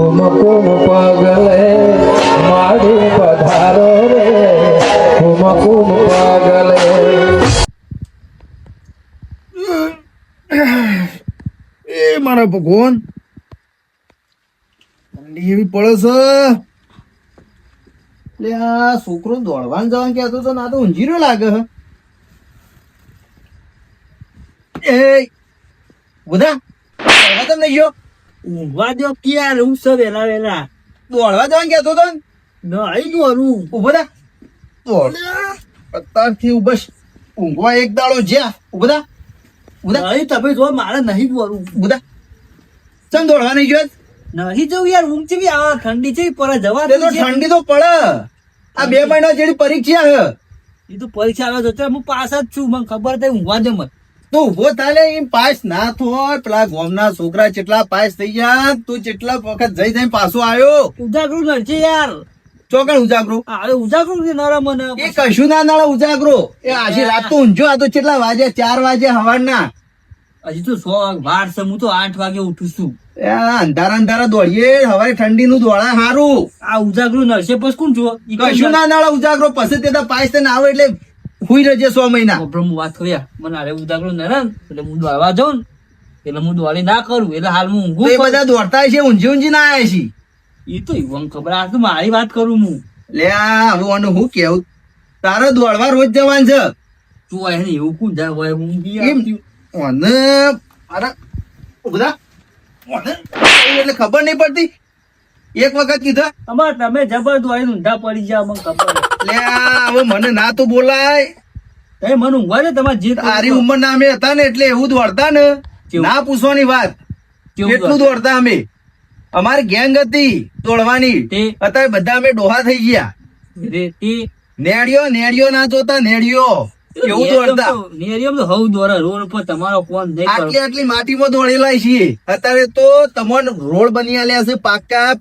કુમ કુમ પગલે માડી પધારો રે કુમ કુમ પગલે. એ મારા ભગવાન ઠંડી એવી પડે છે. એટલે આ છોકરો દોડવાનું જવાનું કહેતો તો ના તો ઊંઘી રહ્યો લાગે હે. એ બધા દોડવા તો નહીં ગયો. ઊંઘવા દો ક્યાં હું છે વેલા વેલા દોડવા જવાનું કહેતો તો ને. નહીં દોરું ઉભો થા. દોડ અત્યારથી બસ ઊંઘવા એક દાડો જ્યાં ઉભો થા. નહીં તમે જો મારે નહીં દોરું ઉભો થા. ચમ દોડવા નહીં ગયો? નહીં જવું યાર ઊંઘ ચેવી આવે ઠંડી છે પર જવા તે તો ઠંડી તો પડે. આ 2 મહિના જેવી પરીક્ષા હે. એ તો પરીક્ષા આવે તો હું પાસ જ છું મને ખબર થઈ ઊંઘવા દે મને તો ઉભો થાલે એમ પાસ ના થોય. પેલા ગામના છોકરા કેટલા પાસ થઈ ગયા. તું કેટલા વખત જઈ પાછો આવ્યો. ઉજાગરું નડશે યાર ચોકડ ઉજાગરો. અરે ઉજાગરું છે નરમ મને એ કશું ના નડે ઉજાગરો. એ આજે રાત તો ઊંઝો. આ તો કેટલા વાગે? 4 વાગે સવારના. હજી તો 100 વાર છે હું તો 8 વાગે ઉઠું છું એ અંધારા અંધારા દોડીએ. હવે ઠંડી નું દોડા સારું. આ ઉજાગરું નડશે પછી કોણ જો કશું ના નડે ઉજાગરો. પછી તે પાસ થઈને આવે એટલે હુઈ રહેજે 100 મહિના. હું વાત કર્યા મને અરે ઉજાગરું નરમ એટલે હું દોડવા જાઉં ને એટલે હું દોડી ના કરું એટલે હાલ હું તો ઊંઘું એ બધા દોડતા છે ઊંઝી ઊંઝી ના આવ્યા છે. એ તો એવું ખબર આ તો મારી વાત કરું હું લે આ હવે આનું હું કેવું. તારે દોડવા રોજ જવાનું છે. તું એને એવું કોણ જાય હોય ઊંઘી એમ આવતી. અને મારા બધા એટલે ખબર નહીં પડતી. એક વખત કીધા અમાર તમે જબર દોડીને ઊંધા પડી જાવ મને ખબર લે હવે મને ના તો બોલાય. એ મને ઊંઘવા દે તમારે જે તારી ઉંમર ના અમે હતા ને એટલે એવું દોડતા ને. કેવું? ના પૂછવાની વાત. કેવું કેટલું દોડતા અમે. અમારી ગેંગ હતી દોડવાની. તે? અત્યારે બધા અમે ડોહા થઈ ગયા. નેડિયો ના જોતા નેડિયો એવું દોડતા. નેરિયમ તો હવ દોરે રોડ ઉપર તમારો કોણ નહીં કરો આટલી આટલી માટીમાં દોડેલા છીએ. અત્યારે તો તમને રોડ બની આલ્યા છે.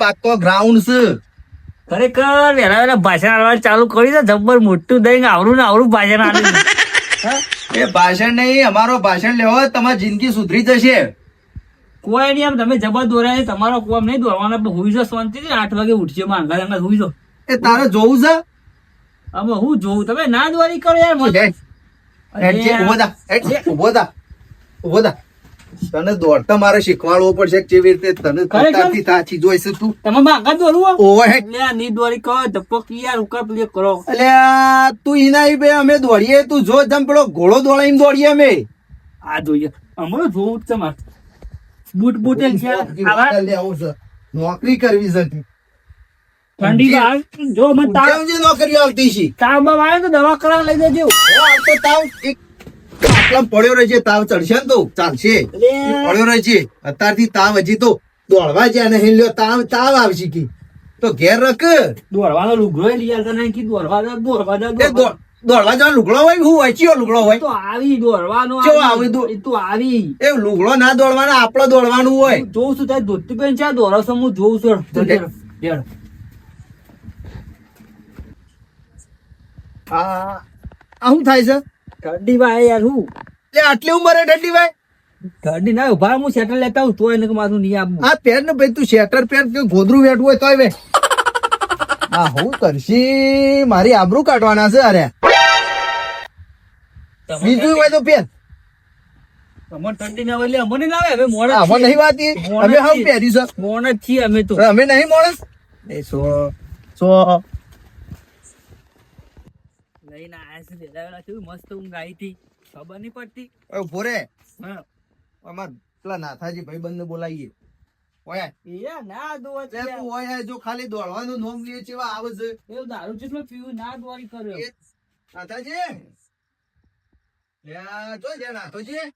પાક્કો ગ્રાઉન્ડ છે. ખરેખર વેલા વેલા ભાષણ આલવાનું ચાલુ કરી દે જબ્બર મોટું દઈ આવરું ને આવરું ભાષણ આલ્યું એ ભાષણ નહીં. અમારો ભાષણ લેવો તમારી જિંદગી સુધરી જશે. કોઈ નહીં આમ તમે જબર દોર્યા તમારો કોમ નહીં દોરવાના હુઈ જો શાંતિ 8 વાગે ઉઠજો માંગા માંગા હુઈ જો એ તારે જોવું છે. અમે હું જોઉં તમે ના દોરી કરો યાર મને. હેડજે, ઊભો થા, હેડજે, ઊભો થા, ઊભો થા. તને દોડતા મારે શીખવાડવો પડશે કે કેવી રીતે તને ખરેખર? તારથી તાચી જોઈશે તું. તમે માંગા દોરવું ઓવે હેડ. લે ની દોરી કરો ધપક યાર ઉકા પ્લે કરો અલ્યા તું ઈના ઈ બે અમે દોડીએ. તું જો જમ પેલો ઘોડો દોડાઈને દોડીએ અમે. આ જોઈએ અમે જોવું જ તમારે બૂટ બૂટ આવા લેવું છે. નોકરી કરવી છે. ઠંડી માં જો મને તાવ કેમ જે નોકરીઓ આવતી છે? તાવ બાવ આવે તો દવા કરાવ લઈ જજો આવતો તાવ એક આટલા પડ્યો રહે છે. તાવ ચડશે ને તો ચાલશે. અલે. પડ્યો રહે છે અત્યારથી. તાવ હજી તો દોડવા જ્યાં નહીં લ્યો તાવ આવશે કે તો ઘેર રખ. દોડવાનો લુગડો લઈ આવતા નહીં કે દોડવા દો એ દોડવા જવાનો લુગડો હોય હું હોય ચિયો લુગડો હોય? તો આવી દોડવાનો ચેવો આવી એ તો આવી એ લુગડો ના દોડવાનો આપડે દોડવાનું હોય. જોઉં છું તારી ધોતી પેન છે દોરો છો હું જોઉં છું હેડ. આ શું થાય છે? ઠંડી ભાઈ યાર હું એ આટલી ઉંમરે ઠંડી ભાઈ? ઠંડી ના ઉભા હું સેટર લેતા આવું તોય એને મારું નહીં આપવું આ પહેર ને ભાઈ તું શેટર પહેર કે ગોદરું વેઠવું હોય તોય વે. આ હું કરશી મારી આબરૂ કાઢવાના છે. અરે બીજું હોય તો પહેર. અમને ઠંડી ના હોય એટલે અમને ના આવે હવે મોણ આમાં નહીં વાત એ. અમે હાવ પહેર્યું છે. મોણ જ છીએ અમે તો અમે નહીં માણસ. એ સો લઈને આયા છે વેલા કેવી મસ્ત ઊંઘ આવી હતી ખબર નહીં પડતી ઉભો રે. હા અમાર પેલા નાથાજી ભાઈબંધ ને બોલાવીએ. ઓય એ ના દોવા લે તું ઓય જો ખાલી દોડવાનું નોમ લે છે આવે છે. એવું દારૂ જેટલો પીવું ના દોરી કર્યો એ નાથાજી લે જો જે નાથોજી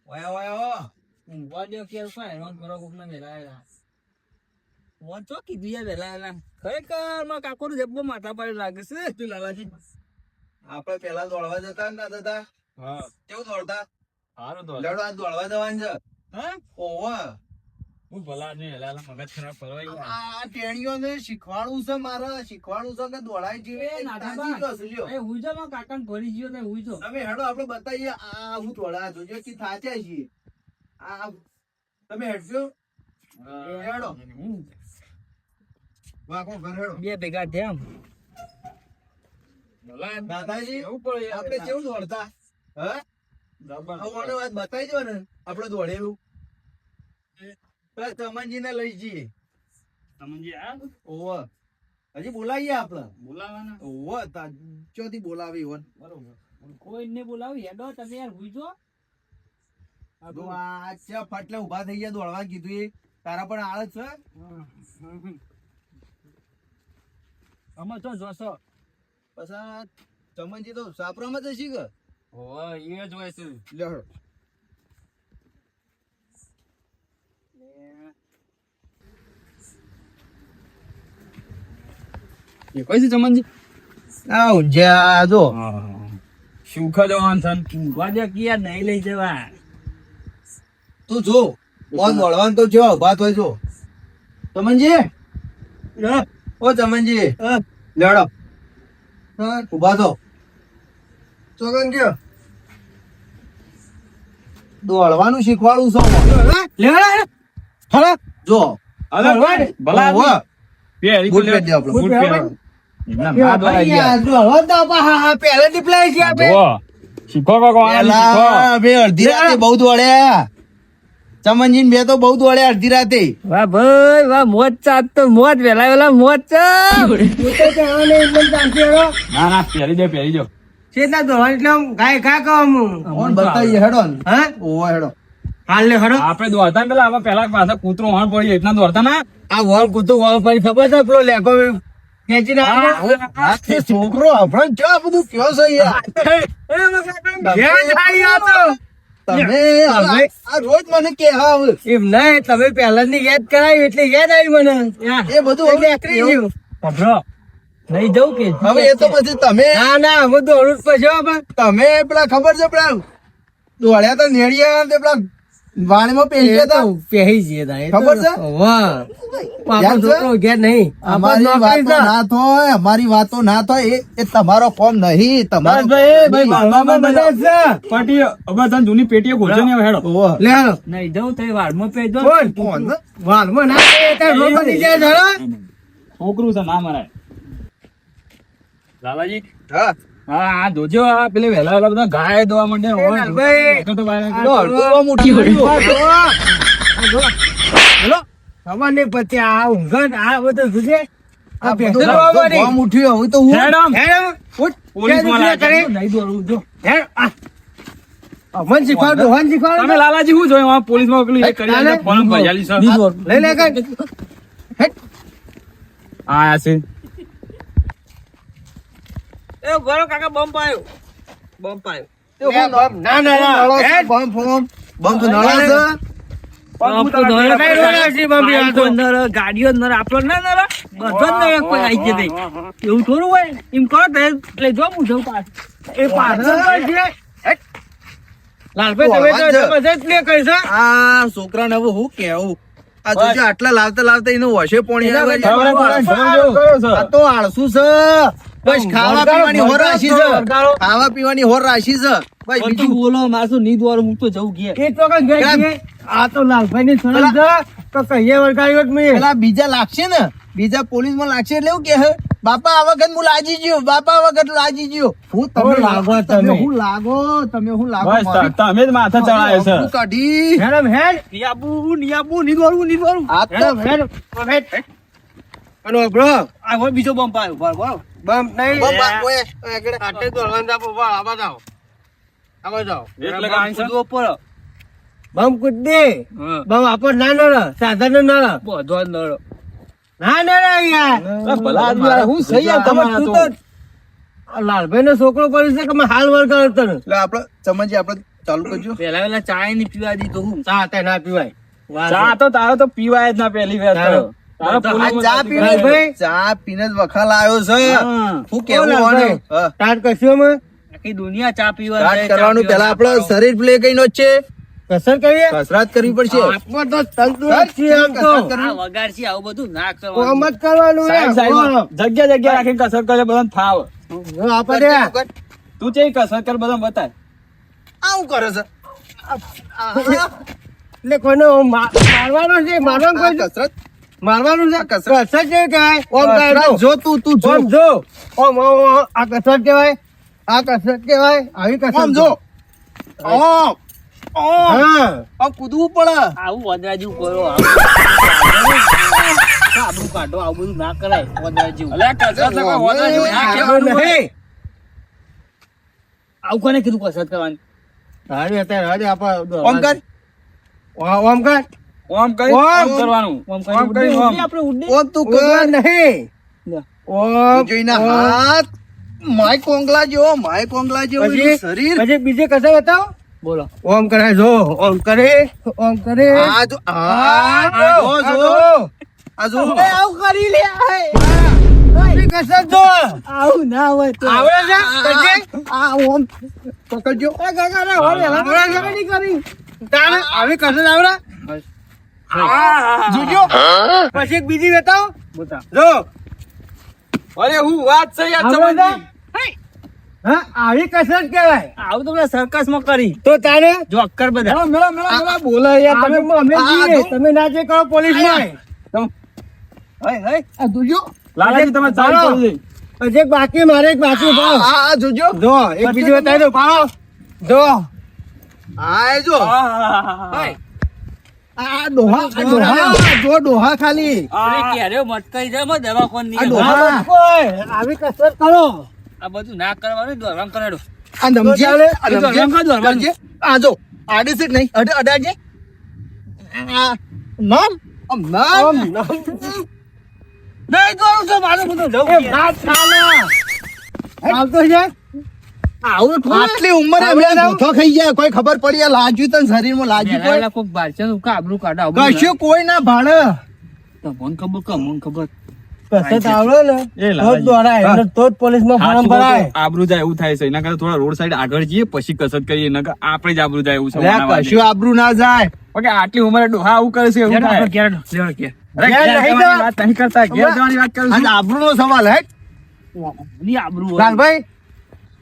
ઓય ઓય ઓ ઊંઘવા દો કે શું હેરાન કરો કોક ને વેલા હું તો કીધું યાર વેલા ખરેખર માં કાકો નું જબ્બો માથા પર લાગે છે તું લાલાજી આપણે પેલા દોડવા જતા ને દાદા? હા કેવું દોડતા? સારું લડો આ દોડવા જવાનું છે. હા ઓવે હું ભલા ને વેલા મગજ ખરાબ કરવાય આ ટેણીઓને શીખવાડવું છે. મારે શીખવાડવું છે કે દોડાય જેવી તાજી કશું લ્યો. એ હુઈ જા માં કાકા ને ભરી ગયો ને હુઈ જો તમે હેડો આપણે બતાવીએ. આ હું દોડા જોજો કે થાચ્યા છીએ. આ તમે હેડજો હેડો. વાગો ઘર હેડો. બે ભેગા થયા દાદાજી આપણે કેવું દોડતા હા મને વાત બતાવી દો ને આપણે દોડે એવું પેલા ચમનજીને લઈ જઈએ ઓવ હજી બોલાવીએ આપણે બોલાવાના ઓવ ચોથી બોલાવી ઓન બરોબર કોઈ ને બોલાવી હેડો તમે યાર ભૂજો આ ચા ફાટલે ઉભા થઈ ગયા દોડવા કીધું એ તારા પણ આળસ છે અમે તો જોશો પછી ચમનજી તો સાપરામાં જ હશી કે ઓય એ જ હોય છે લ્યો એ કોઈ છે ચમનજી આ ઊંઝા જો સુખ જવાન છે વાજે કિયા નહીં લઈ જવા તું જો ઓન વળવાન તો જો ઉભા તો જો ચમનજી ઓ ચમનજી લેડો ઉભા તો ચોગન ગયો દોડવાનું શીખવાડું છું જો ભલા પેરી બૂટ પહેરી દે આપણો. બૂટ પહેરી એમના ના દોડા ગયા જો શીખો કો પેલા બે અડધી રાતે બહુ દોડ્યા ચમનજી બે તો બહુ દોડ્યા અડધી રાતે વાહ ભાઈ વાહ મોજ ચાત તો મોજ વેલા વેલા મોજ ચા ના ના પહેરી દો ઓન બતાઈએ હેડો ને. ઓવો હેડો આપણે દોડતા ને પેલા પેલા પાછા કૂતરો વાણ પડી એટલા દોડતા ના આ વોલ કૂતરો વાળ પડી ખબર છે પેલો લેકો ખેંચીને આ તે છોકરો આપણને ક્યાં બધું કયો છે યાર તમે આ રોજ મને કે હા એમ નહીં તમે પહેલા ની યાદ કરાવી એટલે યાદ આવી મને એ બધું હવે એવું. નહીં જવું કે હવે એ તો પછી તમે ના ના હું તો હળુદ પછી તમે પેલા ખબર છે પેલા દોડ્યા તો નેડિયા તે પેલા વાણીમાં પહેર્યા હતા પહેરી જઈએ ખબર છે? વાહ યાદ છે? છોકરો ઘેર નહીં અમારી વાતો ના થાય અમારી વાતો ના થાય એ તમારો કોમ નહીં તમારો જૂની પેટીઓ ગોળજો ને હેડો ઓહો. નહીં જવું તો વાળમાં પેજો કોણ? વાળમાં ના છોકરું છે ના મરાય લાલાજી હા હા હા જોજો આ પેલે વહેલા વહેલા બધા ગાય દોવા માંડે તો બહાર ખબર નહીં પછી આ ઊંઘન આ બધું સુજે આ બધું બોમ્બ ઉઠ્યો હવે તો હું તમે લાલાજી શું જોયું પોલીસ માં પેલું એ કરી આલે, ફોન ભજાલી છે. લઈ લે કઈ આયા છે એ ગોરો કાકા બમ્પ આવ્યો ના ના ના બોમ્બ ફોમ બોમ્બ તો નળા છે ગાડીઓ નર આપણો ના નર બધો નર કોઈ આવી જશે એવું થોડું હોય એમ કરો તો એટલે જો હું જઉં પાછું એ પાછળ છે લાલભાઈ તમે તો જબરજસ્ત પ્લે કરી છે આ છોકરાને હવે હું કેવું આ જોજો આટલા લાવતા લાવતા એને વશે પોણી આવે છે. આ તો આળસુ છે બસ ખાવા પીવાની હોર રાશી છે ખાવા પીવાની હોર રાશી છે બસ બીજું બોલો મારું નીંદ વાળું હું તો જવું ગયા એ તો આ તો લાલભાઈ ની સરસ છે તો કહીએ વળગાડ્યો જ મેં પેલા બીજા લાગશે ને બીજા પોલીસ માં લાગશે એટલે એવું કે હે, બાપા આ વખત હું લાજી ગયો બાપા આ વખત લાજી ગયો હું તમે હવે લાગો તમે તમે. હું લાગો તમે હું લાગો બસ મારી તમે જ માથા ચડાય છે હું કાઢી હેડમ હેડ નિયાબુ નીંદ વાળું આ તો અને બ્રો આ હોય બીજો બમ્પ આવ્યો બરાબર બમ્પ નહીં બાપા, ઓય, આગળ. આટલે તો હલવાન જાપો બા આવા જાઓ એટલે કાંઈ છે? બમ કૂદ દે બમ આપો ના નળ સાધન નળ બધો નળ ના નળ યાર ભલા આદમી યાર, હું સહી યાર તમારા તું તો. લાલભાઈ નો છોકરો કરી છે કે મેં હાલ વર કરો તને એટલે આપણે ચમચી આપણે ચાલુ કરજો પેલા પેલા ચા ની પીવા દીધું હું ચા તે ના પીવાય ચા તો તારો તો પીવાય જ ના પેલી વાર આ ચા પીને ભાઈ ચા પીને જ વખાલ આવ્યો છે હું કેવું બોલો આને? ભાઈ. હા. સ્ટાર્ટ કરશું અમે આખી દુનિયા ચા પીવા સ્ટાર્ટ કરવાનું પેલા આપણે શરીર પ્લે કઈનો જ છે કસર કરીએ કસરત કરવી પડશે આપણે તો તંદુરસ્ત છીએ આમ તો કસરત કરવી. વગાડશી આવું બધું ના કરવાનું કોમ જ કરવાનું જગ્યા જગ્યા રાખીને કસર કરે બધાને ફાવ આપણે તું ચેવી કસર કર બધા બતાય આવું કરે છે એટલે કોઈને મારવાનો છે મારવાનું કોઈ કસરત મારવાનું છે કસરત. કસરત છે કહેવાય ઓમ કસરત જો તું જો ઓમ જો ઓમ આ કસરત કહેવાય આ કસરત કહેવાય આવી કસરત આમ જો ઓમ ઓમ હા આ કૂદવું પડે આવું વદરા જેવું કરો આબરૂ કાઢો આવું બધું ના કરાય વદરા જેવું નહીં આવું કોને કીધું કસરત કરવાની હારી અત્યારે હારી ઓમ કર ઓમ કર ઓમ કરી ઓમ કરવાનું ઓમ કરી આપણે ઉડે ઓમ તું કર નહીં ઓમ જોઈને ઓમ. હાથ માય કોંગલા જેવો પછી શરીર પછી બીજે કસે બતાવો બોલો ઓમ કરે જો ઓમ કરે આ જો આ જો આ જો આવું કરી લે બીજી કસરત જો આવું ના હોય તો આવડે છે પછી આ ઓમ પકડજો એ કાકા રે હવે આવડે છે? કરી તારે આવી કસરત આવડે જોજો પછી એક બીજી બતાવો બતા જો અરે હું વાત છે આવડે છે? હા આવી કસરત કહેવાય આવું તો મેં સર્કસ માં કરી તો તારે જો અક્કર બધા મેળો બોલો યાર તમે અમે જીએ તમે ના જે કરો પોલીસ માં આ જોજો લાલાજી તમે ચાલુ કરો પછી એક બાકી મારે એક બાકી ભાવ આ જોજો જો એક બીજી બતાવી દો ભાવ જો આ જો આ ડોહા જો ડોહા ખાલી અરે ક્યારે મટકાઈ જાય માં દવા કોણ આ નહીં ડોહા કોઈ આવી કસરત કરો આ બધું ના કરવાનું દોરવામ કરાડો આ નમજે આ એ તો નમજે રંગ જ વાળવાનું. કરજે. આ જો આડે છે કે નહીં અડાડજે આ નામ નામ નહીં કરું છું મારું બધું જવું એ વાત ચાલે આવતો છે આવું થોડું આટલી ઉંમરે એમને ધોથો ખાઈ જાય કોઈ ખબર પડી આ લાજ્યું તને શરીરમાં લાજ્યું કોઈ કોઈક બારચા નું કાબરું કાઢો આવું બધું કશું કોઈ ના ભાડે તો મને ખબર કે મને ખબર કસરત આવડે ને એ તો જ લાલાજી. દોડાય એટલે તો જ પોલીસમાં ફોર્મ સાચું કહું ભરાય તો આબરૂ જાય એવું થાય છે એના કરતા થોડા રોડ સાઈડ આગળ જઈએ પછી કસરત કરીએ નકર આપણે જ આબરૂ જાય એવું છે અલ્યા, બનાવવાની. કશું આબરૂ ના જાય ઓકે આટલી ઉંમરે ડોહા આવું કરે છે એવું થાય. અરે, ઘેર ઘેર નહીં જવાની જવા. વાત નહીં કરતા ઘેર જવાની વાત કરું આજ છું. આબરૂ નો સવાલ હે ની આબરૂ હોય. લાલભાઈ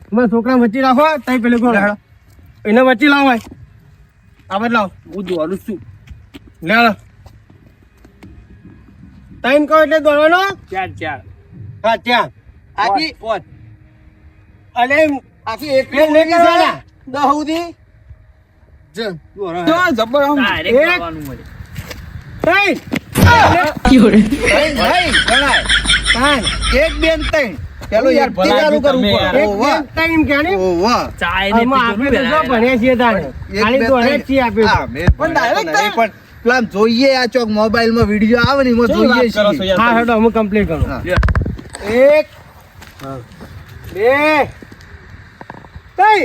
તમે છોકરા વચ્ચે રાખો તઈ પેલું કોણ એને વચ્ચે લાવો ભાઈ આપણે લાવો હું દોડું છું લે લો. તઈને કહો એટલે દોડવાનો ચાર હા ત્યાં આખી પોત અને આખી એક ફેર નહીં કરવાના. દહુદી જ તો જબર આમ. ડાયરેક્ટ એક. કરવાનું હોય. તઈ ભાઈ ગણાય તાન એક બેન ત્રણ પેલો યાર, એકથી ચાલુ ભલા કરવું તમે પડે એક ઓવા બે ત્રણ કે ને ઓવા ચાય ને આમાં પીધું આપણે તો ને શું ભણ્યા છીએ તાને ખાલી બે દોડે જ ત્રણ. છીએ આપણે હા, મેં પણ direct નહીં, પણ પેલા આમ જોઈએ આ ચોક મોબાઈલ માં વિડીયો આવે ને એમાં શું વાત જોઈએ કરો છો છીએ. યાર હા તમે? હેડો હું કમ્પ્લીટ કરું હા. એક બે ત્રણ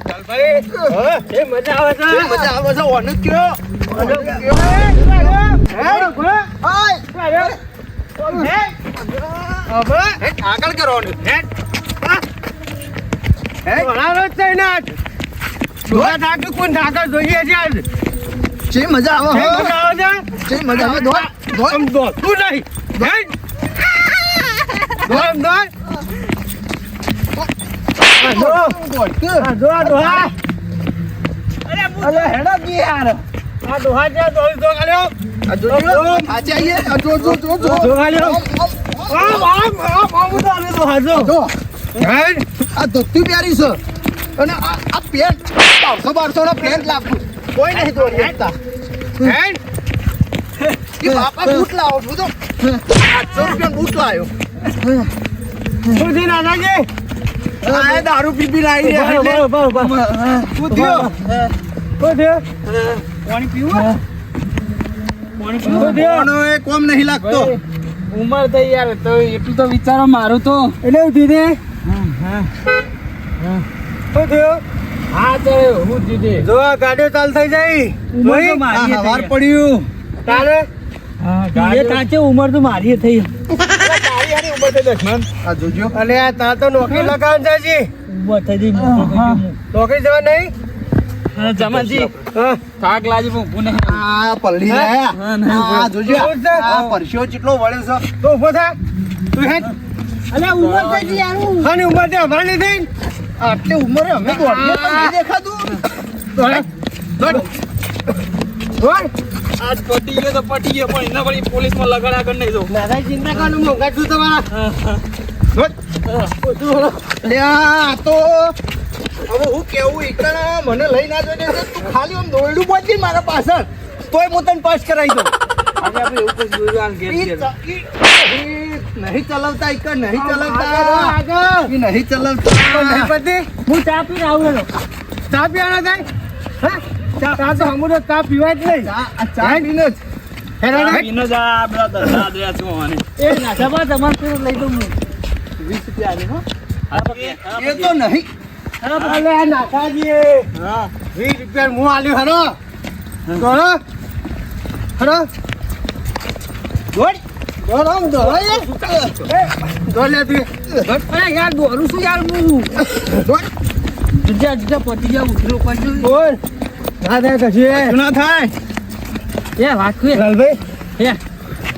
ચાલ ભાઈ હા, એ મજા આવે છે કેવી મજા આવે છે ઓન જ કયો ઓન જ કયો. હેટ, આગળ કરવાનું જે મજા આવે હો. જે મજા આવે દોડ દોડ દોડ અરે હેડા કી યાર આ જોજો આજે આઈએ આ જો જો જો જો જો આ ધોતી પ્યારી છે અને આ પેન્ટ 1200 નો પેન્ટ લાગુ કોઈ નહીં દોડી શકતા કે બાપા બૂટ લાવો હું તો 800 રૂપિયા બૂટ લાવ્યો આ દારૂ પી પી લાવી રે શું થયો પાણી પીવું કોનો એ કોમ નહીં લાગતો ઉમર થઈ યાર તો એટલું તો વિચારો મારું તો એટલે હું દીધે શું થયું હા તો હું જીતે જો આ ગાડીઓ ચાલ થઈ જાય ઉમર તો જોઈ? મારી આ હવાર પડ્યું તારે એ કાચે ઉમર તો મારી થઈ આ જોજો અને આ તાર તો નોકરી લગાવવાનું છે જી ઉમર થઈ ગઈ નોકરી જવા નહીં જમાજી હા થાક લાજી પણ ઊભું નહીં આ પલ્લી રહ્યા આ જોજો આ પરસ્યો કેટલો વળ્યો છે તો ઉભો થા તું હેડ અલે ઉમર થઈ ગઈ યાર આની ઉંમર તે અમારે નહીં થઈ આટલી ઉંમરે અમે દોડીએ તો નહીં દેખાતું. આજ પટી ગયો તો પટી ગયો પણ એના વળી પોલીસમાં લગાડ આગળ નહીં જવું. દાદા ચિંતા કરવાનું મોંઘા છું તમારા લે આ તો હવે હું કેવું ઈકણા મને લઈ ના જોઈએ તો તું ખાલી આમ દોરડું પહોંચી મારા પાછળ તોય હું તને પાસ કરાવી દઉં. આજે આપણે એવું કંઈ જોયું આ ઘેર ઘેર. નહીં ચલાવતા ઈકણ નહીં ચલાવતા આગળ ઈ નહીં ચલાવતા નહીં પતિ હું ચા પીને આવું હેલો. ચા પીવાનો થાય હા ચા તો અમુક ચા પીવાય જ નહીં આ ચા પીને જ હેરાન પીને જ આ બધા ધંધા દ્યા છું મને. એ નાશાબા તમારે પેલું લઈ દઉં હું 20 રૂપિયા આલી હો. એ તો નહીં અલે આ નાકાજી હા 20 રૂપિયા હું આલ્યું હરો દોડો હરો દોડ દોડો આમ દોડો યાર દોડ લે તું અરે યાર દોરું છું યાર હું દોડ જુદા જુદા પતી ગયા ઉતરો કરજો. બોલ ના થાય કશું શું ના થાય એ વાત કુએ લાલભાઈ હે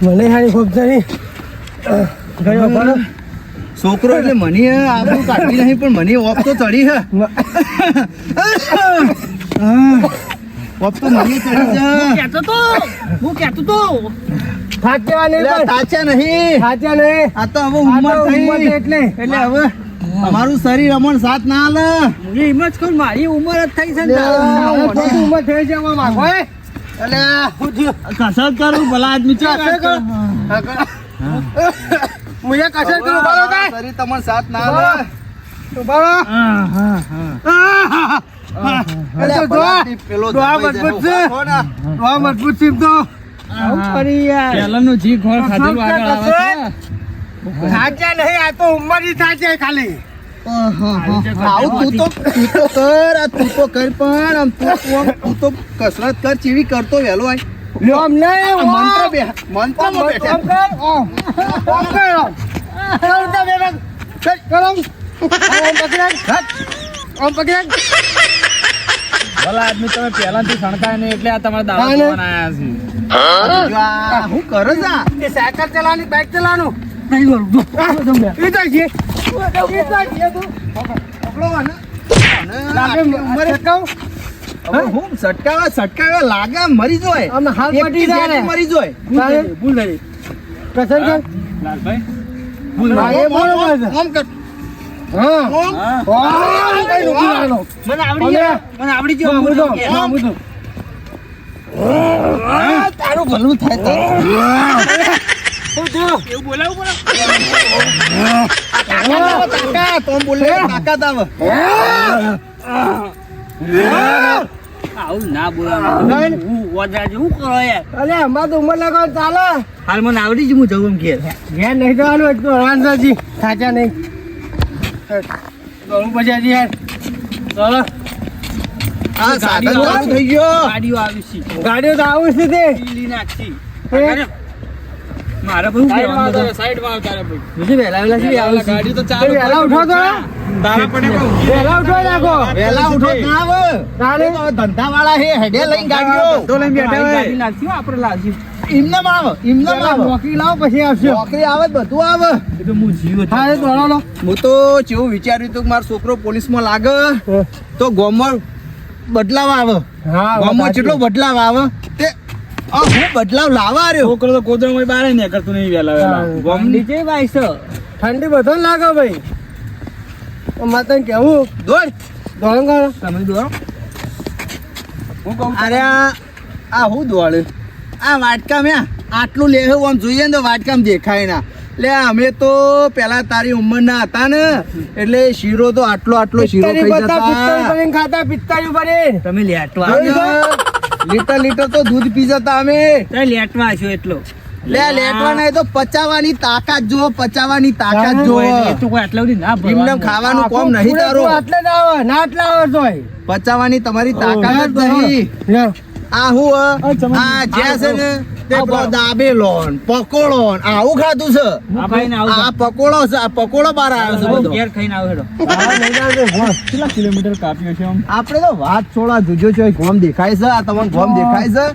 મને હારી ખોબ નહીં ગયો પણ છોકરો એટલે મને આબરૂ કાઢી નહીં પણ મને ઓફ તો ચડી હે ઓફ તો મને ચડી છે હું કહેતો તો થાક્યા નહીં એટલે તાચા નહીં થાક્યા નહીં આ તો હવે આ ઉંમર તો ઉંમર થઈ છે એટલે એટલે હવે અમારું શરીર અમણ સાથ ના હાલે હું એમ જ કહું મારી ઉંમર જ થઈ છે ને હવે ખોટી ઉંમર થઈ છે આમાં માગો હે એટલે હું થયું કસરત કરું ભલા આદમી કસર કરો મુજે કસર કરું બોલો કાય શરીર તમાર સાથ ના હાલે બોલો એટલે ભલાથી પેલો દોઆ દબાઈ મજબૂત જાય. છે. ઉભા થો ને. વાહ મજબૂત સીમ તો ફરી યાર પહેલાનું જી ઘોળ ખાધેલું આગળ આવે છે. થાક્યા નહીં આ તો ઉંમર ની થાકે ખાલી આવું તું તો કર આ તું તો કર પણ આમ તું તો કસરત કર ચીવી કરતો વહેલો આય ઓમ નહીં આ મંત્ર બે મંત્રમાં બેઠા ઓમ કર ઓમ કર ઓમ તો બે બે કર ઓમ પકડ ઓમ પકડ ભલા આદમી તમે પહેલાથી સણકાય નહીં એટલે આ તમારા દાવા હા ને? જોવાના આયા છે. આ હું કરે છે આ? એ સાયકલ ચલાવવાની બાઇક ચલાવવાનું નહીં બોલું એ તો છે એ તો છે તું પકડો આને. લાગે આટલી ઉંમરે સટકાવ હવે હું સટકાવા લાગે મરી જોય આમ હાલ એક પટી થી જાય ને. બે મરી જોય ભૂલ થઈ કસર કર લાલભાઈ હા, એ બરોબર છે ઓમ કર હા ઓમ ઓમ કઈ નુકસાન આનો મને આવડી ગયો મને આવડી ગયો હું તો હું હું તો તારું ભલું થાય તારું એવું બોલાવું તાકાત ઓમ બોલે તાકાત આવે આવું ના બોલાવું હું વજા જેવું કરો યાર અલે અમાર તો ઉંમર લગાવ ચાલે હાલ મને આવડી જ હું જવું એમ ઘેર ઘેર નહીં જવાનું એટલું હળવાનજી સાચા નહીં દોડું પછી હજી યાર ચાલો આ સાધન ચાલુ થઈ ગયો ગાડીઓ આવી છે ગાડીઓ તો આવું જ નથી લીલી નાખી એ? મારે બધું સાઈડમાં કહેવાનું આવતા રહો, સાઈડમાં આવતા રહો ભાઈ. બીજું વહેલા વહેલા છે આવે છે ગાડી તો તો ચાલુ વહેલા ઉઠો તો તારા પડે બહુ. વહેલા ઉઠો નાખો વહેલા ઉઠો ના આવે તારે ધંધા વાળા હે હેડે લઈને ગાડીઓ તો લઈને બેઠા હોય. ગાડી લાગશે આપણે લાગશે એમને આવે એમને પહેલા આવે નોકરી લાવો પછી આવશે નોકરી આવે બધું આવે એ તો હું જીવ હા એ દોડો લો હું તો જેવું વિચાર્યું હતું કે મારો છોકરો પોલીસમાં લાગે તો ગામમાં બદલાવ આવે હા ગામમાં કેટલો બદલાવ આવે તે આ હું બદલાવ લાવવા રહ્યો છોકરો તો ગોદડામાં બહાર નીકળતું નહીં વહેલા વહેલા. હા. નીચે ભાઈ છે ઠંડી બધો લાગે ભાઈ મારે તને કેવું દોડ દોડો કરો તમે દોરો હું કહું અરે આ હું દોડ આ વાટકા મેં આટલું લે આમ જોઈએ ને તો વાટકામ દેખાય ના લે અમે તો પેલા તારી ઉંમરના હતા ને એટલે શીરો તો આટલો શીરો પિત્તાળી ખાઈ બધા પિત્તાળી જતા કરીને ખાતા પિત્તાળી ભરી તમે લેટવા લીટર તો દૂધ પી જતા અમે તમે લેટવા છો એટલો લેટવાના એ તો પચાવવાની તાકાત જો પચાવવાની તાકાત જો એ તો કોઈ આટલા સુધી ના એમને ભરવાનું. ખાવાનું કોમ નહીં તારું આટલે જ આવે ના આટલે આવે તોય પચાવવાની તમારી તાકાત જ નહીં લ્યો. આ હું આ જ્યાં છે ને તે પેલો દાબેલો ને પકોડો ને આવું ખાધું છે આ ભાઈ ને આવું આ પકોડો છે આ પકોડો બહાર આવ્યો છે બધો ઘેર ખાઈને આવો હેડો હા, લઈ જાઓ છો. કેટલા કિલોમીટર કાપ્યો છે આમ? આપણે તો વાત છોડા જોજો છો ગોમ દેખાય છે આ તમને ગોમ દેખાય છે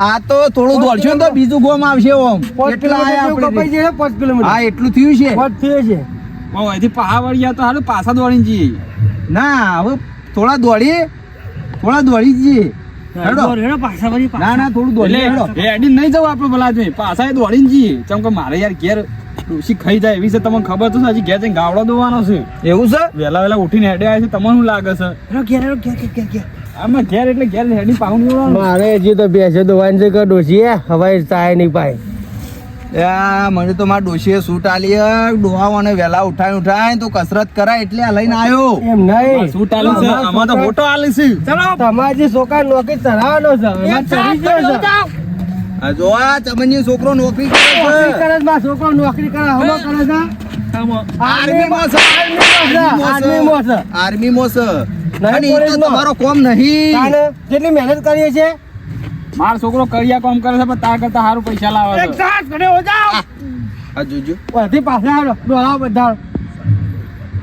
આ તો થોડું દોડશો ને તો બીજું ગોમ આવશે ઓમ 5 એટલા આયા કિલોમીટર આપણે કપાઈ જાય 5 કિલોમીટર હા એટલું થયું છે 5 થયું છે બહુ અહીંથી પહાડ વળી ગયા તો હારું પાછા દોડીને જઈએ ના હવે થોડા દોડી જઈએ હેડો. હેડો પાછા વળી ના ના થોડું દોડી હેડો. એટલે એ અડી નહીં જવું આપણે ભલા જોઈ પાછા એ દોડીને જઈએ ચમ કે મારે યાર ઘેર ડોશી ખાઈ જાય એવી છે તમને ખબર તો છે હજી ઘેર જઈને ગાવડો દોવાનો છે એવું છે વહેલા ઉઠીને હેડે આવે છે તમને શું લાગે છે આમાં ઘેર એટલે ઘેર હેડી પાઉં મારે હજી તો બેસે દોવાની છે કે ડોશી હવાઈ ચાય નહીં પાય. મને તો મારા ડોશીએ સૂટ આલી ડોહાવાને વહેલા ઉઠાય તો કસરત કરાય એટલે આ લઈને આવ્યો. એમ નહીં શું ચાલુ છે આમાં તો ફોટો આલી છે તમારે જે છોકરા નોકરી ચલાવવાનો છે એમાં ચડી ગયો છે. આ જો આ ચમનજી છોકરો નોકરી કરે નોકરી છે કરે છે, મારો છોકરો નોકરી કરે હમો કરે છે આર્મીમાં છે. આર્મીમાં છે. આર્મીમાં છે. નહીં, અને ઈ તો પોલીસમાં. તમારો કોમ નહીં. તાને જેટલી મહેનત કરીએ છે મારો છોકરો કરિયા કામ કરે છે પણ તાર કરતા સારું પૈસા લાવે છે આ જોજો વળતી પાછા આવડો ડોળાઓ બધા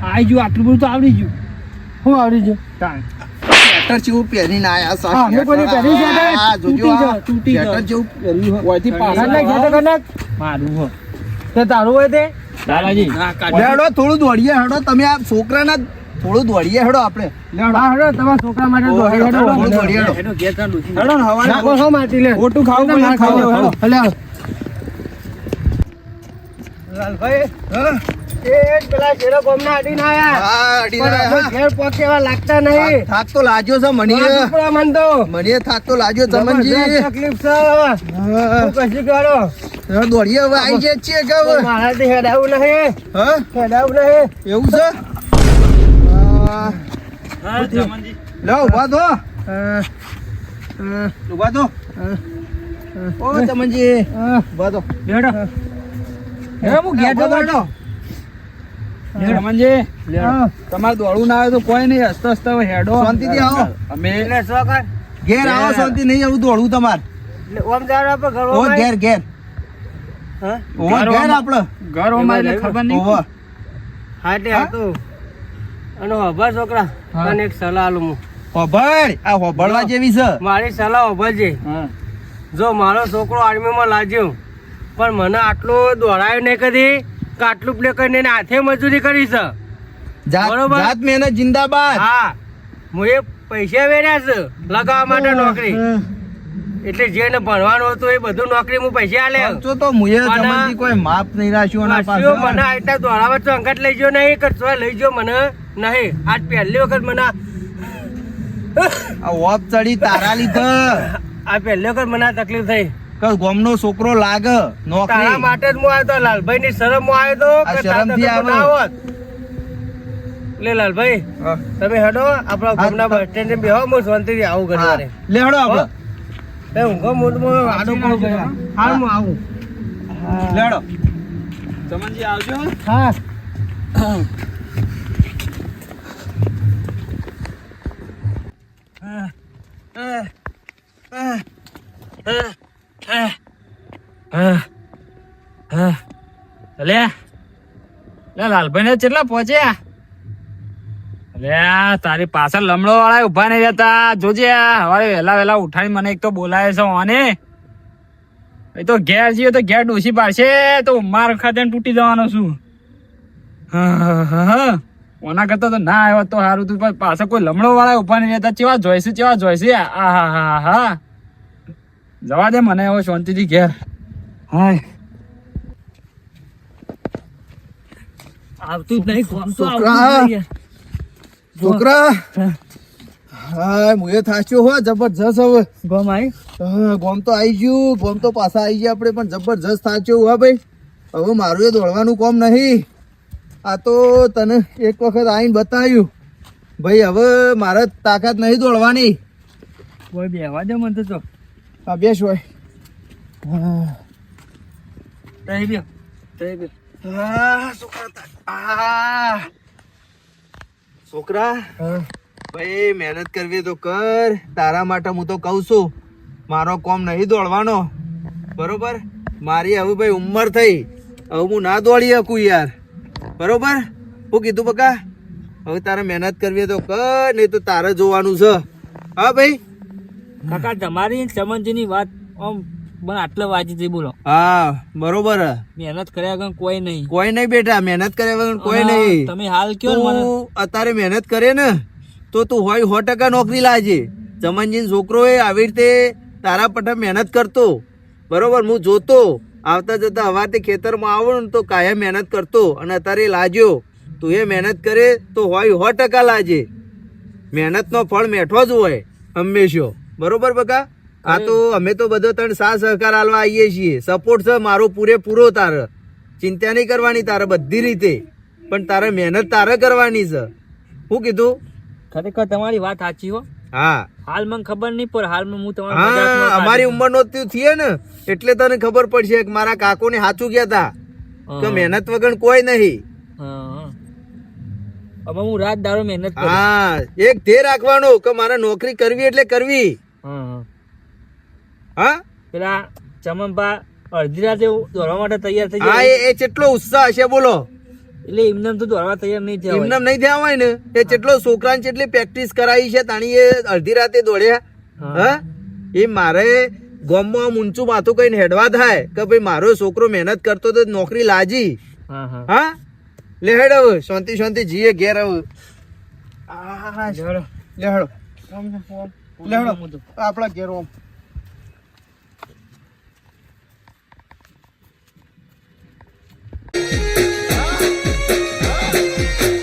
આવી ગયું આટલું બધું તો આવડી ગયું હું આવડી ગયું સ્વેટર જેવું પહેરીને આયા હા, મેં કોઈ પહેરી છે ને? આ જોજો આ તૂટી ગયો. સ્વેટર જેવું પહેર્યું હોય. ઓયથી પાછા કનક છે તો કનક મારું હો. તે તારું હોય તે દાદાજી હેડો થોડું દોડીએ હેડો તમે આ છોકરાના થોડું દોડીએ હેડો આપણે હા હેડો તમારા છોકરા માટે ઓ, દોડી હેડો, હેડો. થોડું દોડીએ હેડો. હેડો ઘેર ચાલ ડોશી. હેડો ને હવારે નાખો છો માટી લે ખોટું ખાવું પડે ના ખાવું ખાઓ, હેડો. હેડો. લાલભાઈ હા, એ જ પેલા શેરો ગામના અડીને આયા હા, અડીને પણ આયા. અમે ઘેર પહોંચે એવા લાગતા નહીં થાક તો લાગ્યો છે મને ટુકડા મન તો મને થાક તો લાગ્યો ચમનજી જબરજસ્ત તકલીફ છે હા, હું કશું કરો હેડો દોડીએ હવે આવી જાય છીએ કે હવે મારાથી હેડાવું નહીં હા હેડાવું નહીં એવું છે હા, હા, ચમનજી. લે ઉભા થો હા, ઉભા થો ઓ ચમનજી હા. ઉભા થો હેડો. હેડો, હું ઘેર જતો હેડો. રમણજી હા. તમારે દોડવું ના આવે તો કોઈ નહીં હસતો હસતો હેડો શાંતિથી આવો. અમે એટલે શું કર? ઘેર આવો શાંતિ નહીં આવું દોડવું તમારે એટલે ઓમ જાણ આપે ઘર ઓ ઘેર ઘેર હા ઓ ઘેર આપડે ઘર ઓમાં એટલે ખબર નહીં ઓવા હા તે હતું અને હભા છોકરા હા. તને એક સલાહ આલું હું હોભળ આ હોભળવા જેવી છે મારી સલાહ હભા હા જો મારો છોકરો આર્મીમાં લાગ્યો પણ મને આટલું દોડાયું નહીં કદી કે આટલું પ્લે કરીને એને હાથે મજૂરી કરી છે જાત બરોબર. જાત મહેનત જિંદાબાદ હા હું એ પૈસા વેર્યા છે લગાવવા માટે નોકરી એટલે જેને ભણવાનું હતું એ બધું નોકરી હું પૈસા આલે ખર્ચો તો મુએ મને- ચમનજી કોઈ માપ નહીં રાખ્યું આના પાછું મને પાછળ. આ રીતના દોડાવવા તો અંગત લઈ ગયો નહીં કે તોય લઈ ગયો મને નહીં આજ પહેલી વખત મને આ ઓપ ચડી તારા લીધે આ પહેલી વખત મને આ તકલીફ થઈ કે ગોમનો છોકરો લાગે તારા નોકરી માટે જ હું આવ્યો તો લાલભાઈ ની શરમ માં આવ્યો તો આ કે શરમથી તારા તો આવ્યો. બનાવત. લે લાલભાઈ હા. તમે હેડો આપણા ગામના બસ સ્ટેન્ડ બેહો હું શાંતિથી આવું ઘરે હા. મારે લે હેડો આપડે એ ઊંઘો મૂડમાં આડો પડું કર્યા. હા હું આવું લે હેડો ચમનજી આવજો હા લે લાલભાઈ ને કેટલા પહોંચ્યા અલે તારી પાછળ લમડો વાળા ઉભા નહીં રહેતા જોજે હવારે વહેલા ઉઠાડી મને એક તો બોલાય છે ઓને એ તો ઘેર જઈએ તો ઘેર ડોસી પાડશે તો માર ખાતે તૂટી જવાનો છું ઓના કરતા તો ના આવ્યો તો સારું તું પણ પાછળ કોઈ લમડો વાળા ઉભા નહીં રહેતા ચેવા જોઈશે આ હા જવા દે મને હવે શાંતિથી ઘેર હાય આવતું જ નહીં કોમ તો છોકરા. આવતું જ નહીં. છોકરા હા મુએ થાચ્યો હો જબરજસ્ત હવે ગમ આઈ હા, ગોમ તો આવી ગયું ગોમ તો પાછા આવી ગયા આપણે પણ જબરજસ્ત થાચ્યો હા ભાઈ હવે મારું એ દોડવાનું કોમ નહીં આ તો તને એક વખત આવીને બતાવ્યું ભાઈ હવે મારે તાકાત નહીં દોડવાની કોઈ બેહવા દે મને તો આ બેસ હોય તઈ બે છોકરા ભાઈ મહેનત કરવી તો કર તારા માટે હું તો કહું છું મારો કોમ નહીં દોડવાનો બરોબર મારી હવે ભાઈ ઉંમર થઈ હવે હું ના દોડી શકું યાર બરોબર હું કીધું બકા હવે તારે મહેનત કરવી તો કર નહીં તો તારે જોવાનું છે હા ભાઈ કાકા તમારી ચમનજીની વાત આમ મને આટલા વાંચી છે બોલો હા બરોબર હે. મહેનત કર્યા વગર કોઈ નહીં કોઈ નહીં બેટા, મહેનત કર્યા વગર કોઈ નહીં. તમે હાલ કયો ને મને તું અત્યારે મહેનત કરે ને તો તું હોય 100% નોકરી લાજે. ચમનજીન છોકરો એ આવી રીતે તારા પટે મહેનત કરતો, બરોબર. હું જોતો આવતા જતા હવારથી ખેતરમાં આવો ને તો કાયમ મહેનત કરતો, અને અત્યારે લાજ્યો. તું એ મહેનત કરે તો હોય 100% લાજે. મહેનતનો ફળ મેઠો જ હોય હંમેશા, બરોબર બકા. આ તો અમે તો બધો તને સાથ સહકાર આલવા આવીએ છીએ. સપોર્ટ છે મારો પૂરેપૂરો તારે. ચિંતા નહીં કરવાની તારે બધી રીતે, પણ તારે મહેનત તારે કરવાની છે. શું કીધું? ખરેખર તમારી વાત સાચી હો. હા હાલ મને ખબર નહીં પણ હાલમાં હું તમારો હા, અમારી ઉંમરનો તું થઈએ ને એટલે તને ખબર પડશે કે મારા કાકોને સાચું ગયા તા કે મહેનત વગર કોઈ નહીં. હવે હું રાત દાડો મહેનત કરું. હા, એક ધ્યેય રાખવાનો કે મારે નોકરી કરવી એટલે કરવી. હા પેલા ચમનભા અડધી રાતે દોડવા માટે તૈયાર થઈ હા, જાય એ કેટલો ઉત્સાહ હશે બોલો. એટલે એમને તો દોડવા તૈયાર નહીં થયા એમને નહીં થયા હોય ને એ કેટલો છોકરાને કેટલી પ્રેક્ટિસ કરાવી છે તાણી એ અડધી રાતે દોડ્યા. હા, એ મારે ગામમાં આમ ઊંચું માથું કહીને હેડવા થાય કે ભાઈ મારો છોકરો મહેનત કરતો તો નોકરી લાજી. હા, લે હેડ હવે શાંતિ શાંતિ જીએ ઘેર હવે. લેહડો લેહડો આપણા ઘેર ઓમ.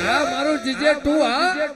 હા મારું જીજે તું હા